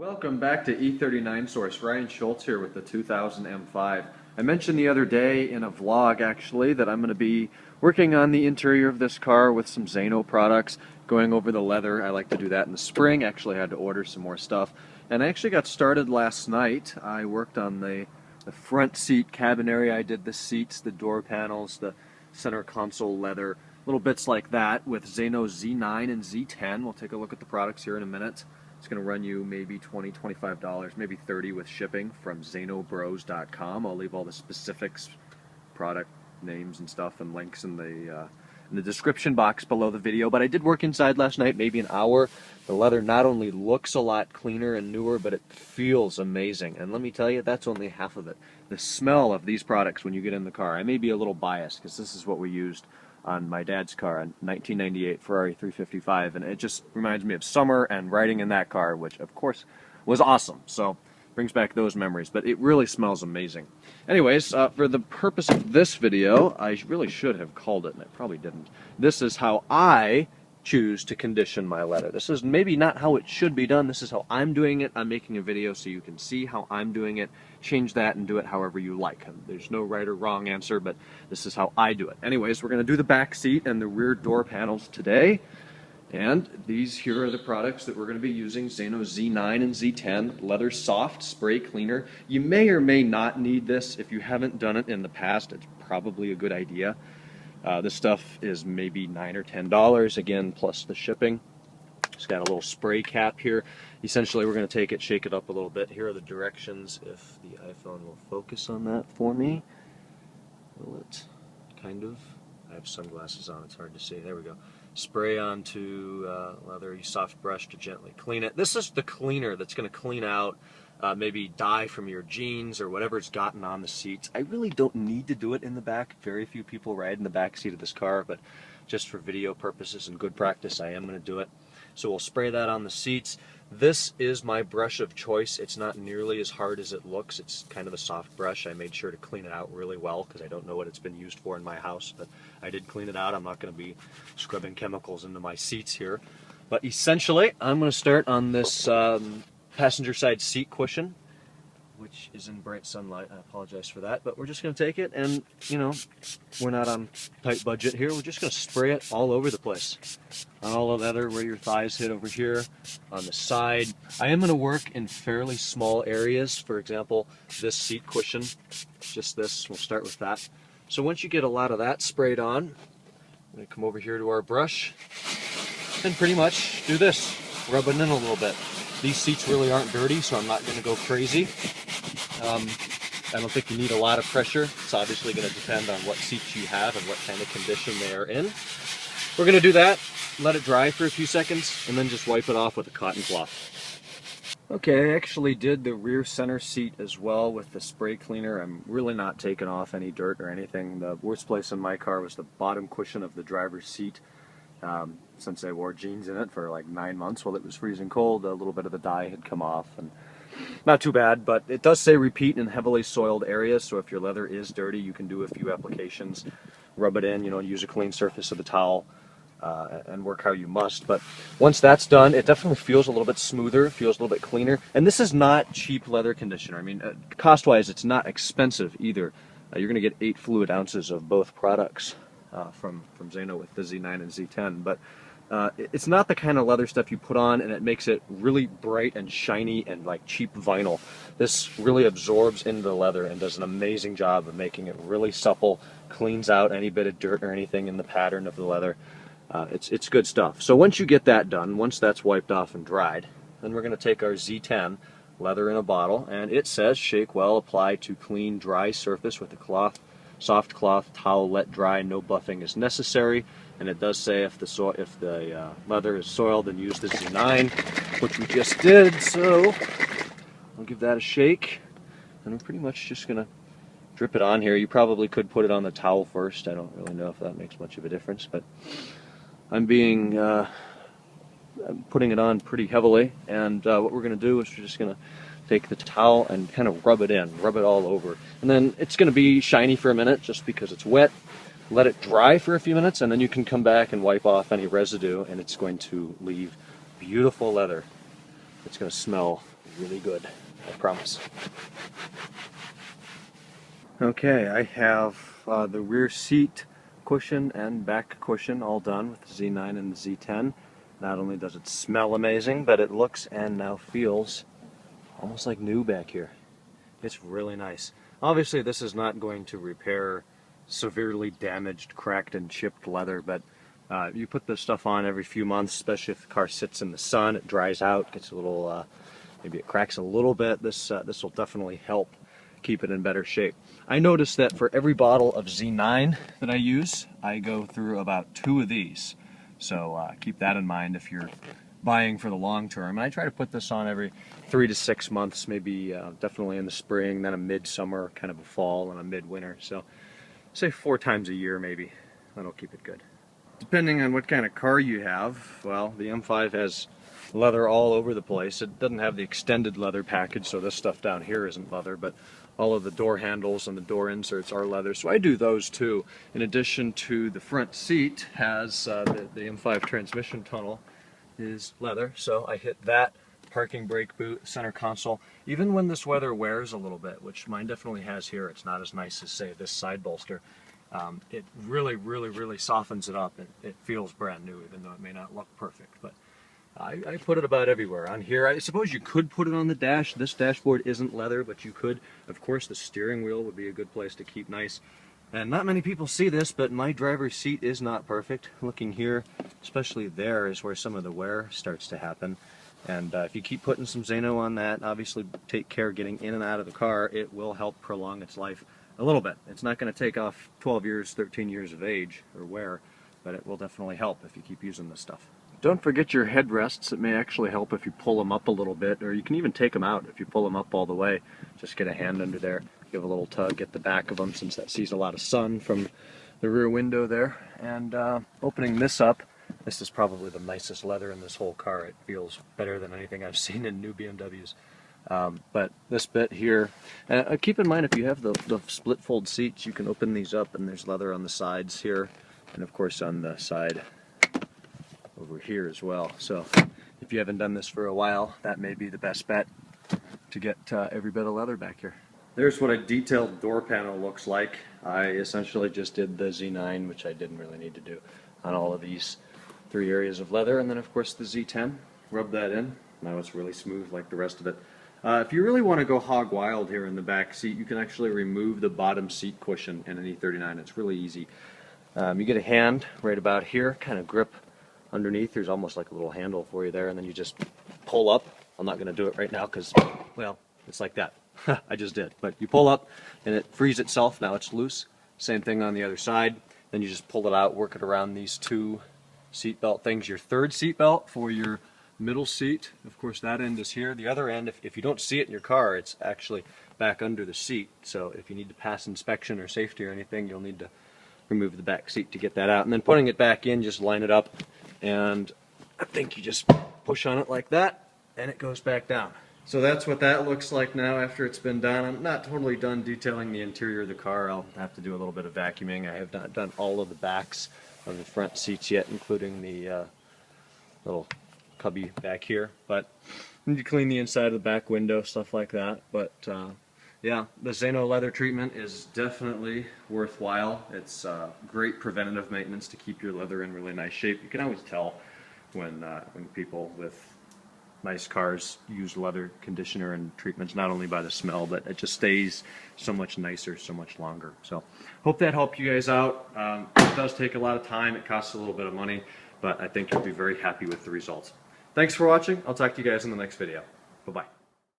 Welcome back to E39 Source. Ryan Schultz here with the 2000 M5. I mentioned the other day in a vlog actually that I'm going to be working on the interior of this car with some Zaino products, going over the leather. I like to do that in the spring. Actually, I had to order some more stuff. And I actually got started last night. I worked on the front seat cabin area. I did the seats, the door panels, the center console leather, little bits like that with Zaino Z9 and Z10. We'll take a look at the products here in a minute. It's going to run you maybe $20, $25, maybe $30 with shipping from ZainoBros.com. I'll leave all the specifics, product names and stuff, and links in the description box below the video. But I did work inside last night, maybe an hour. The leather not only looks a lot cleaner and newer, but it feels amazing. And let me tell you, that's only half of it. The smell of these products when you get in the car, I may be a little biased because this is what we used on my dad's car, a 1998 Ferrari 355, and it just reminds me of summer and riding in that car, which of course was awesome. So brings back those memories, but it really smells amazing. Anyways, for the purpose of this video, I really should have called it, and I probably didn't. This is how I choose to condition my leather. This is maybe not how it should be done. This is how I'm doing it. I'm making a video so you can see how I'm doing it. Change that and do it however you like. There's no right or wrong answer, but this is how I do it. Anyways, we're going to do the back seat and the rear door panels today. And these here are the products that we're going to be using. Zaino Z9 and Z10 leather soft spray cleaner. You may or may not need this. If you haven't done it in the past, it's probably a good idea. This stuff is maybe $9 or $10, again, plus the shipping. It's got a little spray cap here. Essentially, we're going to take it, shake it up a little bit. Here are the directions, if the iPhone will focus on that for me. Will it? Kind of. I have sunglasses on, it's hard to see. There we go. Spray onto leather, use soft brush to gently clean it. This is the cleaner that's going to clean out maybe dye from your jeans or whatever's gotten on the seats. I really don't need to do it in the back. Very few people ride in the back seat of this car, but just for video purposes and good practice, I am going to do it. So we'll spray that on the seats. This is my brush of choice. It's not nearly as hard as it looks. It's kind of a soft brush. I made sure to clean it out really well because I don't know what it's been used for in my house, but I did clean it out. I'm not going to be scrubbing chemicals into my seats here. But essentially, I'm going to start on this passenger side seat cushion, which is in bright sunlight. I apologize for that, but we're just going to take it and, you know, we're not on tight budget here. We're just going to spray it all over the place. On all the leather, where your thighs hit over here, on the side. I am going to work in fairly small areas. For example, this seat cushion, just this, we'll start with that. So once you get a lot of that sprayed on, I'm going to come over here to our brush and pretty much do this, rub it in a little bit. These seats really aren't dirty, so I'm not going to go crazy. I don't think you need a lot of pressure. It's obviously going to depend on what seats you have and what kind of condition they are in. We're going to do that, let it dry for a few seconds, and then just wipe it off with a cotton cloth. Okay, I actually did the rear center seat as well with the spray cleaner. I'm really not taking off any dirt or anything. The worst place in my car was the bottom cushion of the driver's seat. Since I wore jeans in it for like 9 months while it was freezing cold, a little bit of the dye had come off, and not too bad, but it does say repeat in heavily soiled areas, so if your leather is dirty, you can do a few applications, rub it in, you know, use a clean surface of the towel, and work how you must. But once that's done, it definitely feels a little bit smoother, feels a little bit cleaner, and this is not cheap leather conditioner. I mean, cost-wise, it's not expensive either. You're going to get 8 fluid ounces of both products from Zaino with the Z9 and Z10, but it's not the kind of leather stuff you put on and it makes it really bright and shiny and like cheap vinyl. This really absorbs into the leather and does an amazing job of making it really supple, cleans out any bit of dirt or anything in the pattern of the leather. It's good stuff. So once you get that done, once that's wiped off and dried, then we're going to take our Z10 leather in a bottle, and it says shake well, apply to clean dry surface with a cloth, soft cloth towel, let dry, no buffing is necessary. And it does say if the leather is soiled, then use the Z9, which we just did. So I'll give that a shake, and we're pretty much just gonna drip it on here. You probably could put it on the towel first. I don't really know if that makes much of a difference, but I'm putting it on pretty heavily. And what we're gonna do is we're just gonna take the towel and kind of rub it in, rub it all over, and then it's gonna be shiny for a minute just because it's wet. Let it dry for a few minutes, and then you can come back and wipe off any residue, and it's going to leave beautiful leather. it's going to smell really good, I promise. Okay, I have the rear seat cushion and back cushion all done with the Z9 and the Z10. Not only does it smell amazing, but it looks and now feels almost like new back here. It's really nice. Obviously this is not going to repair severely damaged, cracked, and chipped leather, but you put this stuff on every few months, especially if the car sits in the sun, it dries out, gets a little, maybe it cracks a little bit. This will definitely help keep it in better shape. I noticed that for every bottle of Z9 that I use, I go through about 2 of these. So keep that in mind if you're buying for the long term. And I try to put this on every 3 to 6 months, maybe definitely in the spring, then a midsummer, kind of a fall, and a midwinter. So say 4 times a year maybe. That'll keep it good. Depending on what kind of car you have, well, the M5 has leather all over the place. It doesn't have the extended leather package, so this stuff down here isn't leather, but all of the door handles and the door inserts are leather, so I do those too. In addition to the front seat has the M5 transmission tunnel is leather, so I hit that. Parking brake boot, center console. Even when this weather wears a little bit, which mine definitely has here, it's not as nice as, say, this side bolster. It really softens it up. It feels brand new, even though it may not look perfect. But I put it about everywhere. On here, I suppose you could put it on the dash. This dashboard isn't leather, but you could. Of course, the steering wheel would be a good place to keep nice. And not many people see this, but my driver's seat is not perfect. Looking here, especially there, is where some of the wear starts to happen. And if you keep putting some Zaino on that, obviously take care getting in and out of the car, it will help prolong its life a little bit. It's not going to take off 12 years, 13 years of age or wear, but it will definitely help if you keep using this stuff. Don't forget your headrests. It may actually help if you pull them up a little bit, or you can even take them out if you pull them up all the way. Just get a hand under there, give a little tug at the back of them, since that sees a lot of sun from the rear window there. And opening this up, this is probably the nicest leather in this whole car. It feels better than anything I've seen in new BMWs. But this bit here, keep in mind if you have the split fold seats, you can open these up and there's leather on the sides here, and of course on the side over here as well. So if you haven't done this for a while, that may be the best bet to get every bit of leather back here. There's what a detailed door panel looks like. I essentially just did the Z9, which I didn't really need to do, on all of these 3 areas of leather, and then of course the Z10. Rub that in. Now it's really smooth like the rest of it. If you really want to go hog wild here in the back seat, you can actually remove the bottom seat cushion in an E39. It's really easy. You get a hand right about here, kind of grip underneath. There's almost like a little handle for you there, and then you just pull up. I'm not going to do it right now because, well, it's like that. I just did. But you pull up and it frees itself. Now it's loose. Same thing on the other side. Then you just pull it out, work it around these 2 seat belt things. Your third seat belt for your middle seat, of course that end is here. The other end, if you don't see it in your car, it's actually back under the seat. So if you need to pass inspection or safety or anything, you'll need to remove the back seat to get that out. And then putting it back in, just line it up, and I think you just push on it like that, and it goes back down. So that's what that looks like now after it's been done. I'm not totally done detailing the interior of the car. I'll have to do a little bit of vacuuming. I have not done all of the backs of the front seats yet, including the little cubby back here. But I need to clean the inside of the back window, stuff like that. But yeah, the Zaino leather treatment is definitely worthwhile. It's great preventative maintenance to keep your leather in really nice shape. You can always tell when people with nice cars use leather conditioner and treatments, not only by the smell, but it just stays so much nicer, so much longer. So hope that helped you guys out. It does take a lot of time. It costs a little bit of money, but I think you'll be very happy with the results. Thanks for watching. I'll talk to you guys in the next video. Bye-bye.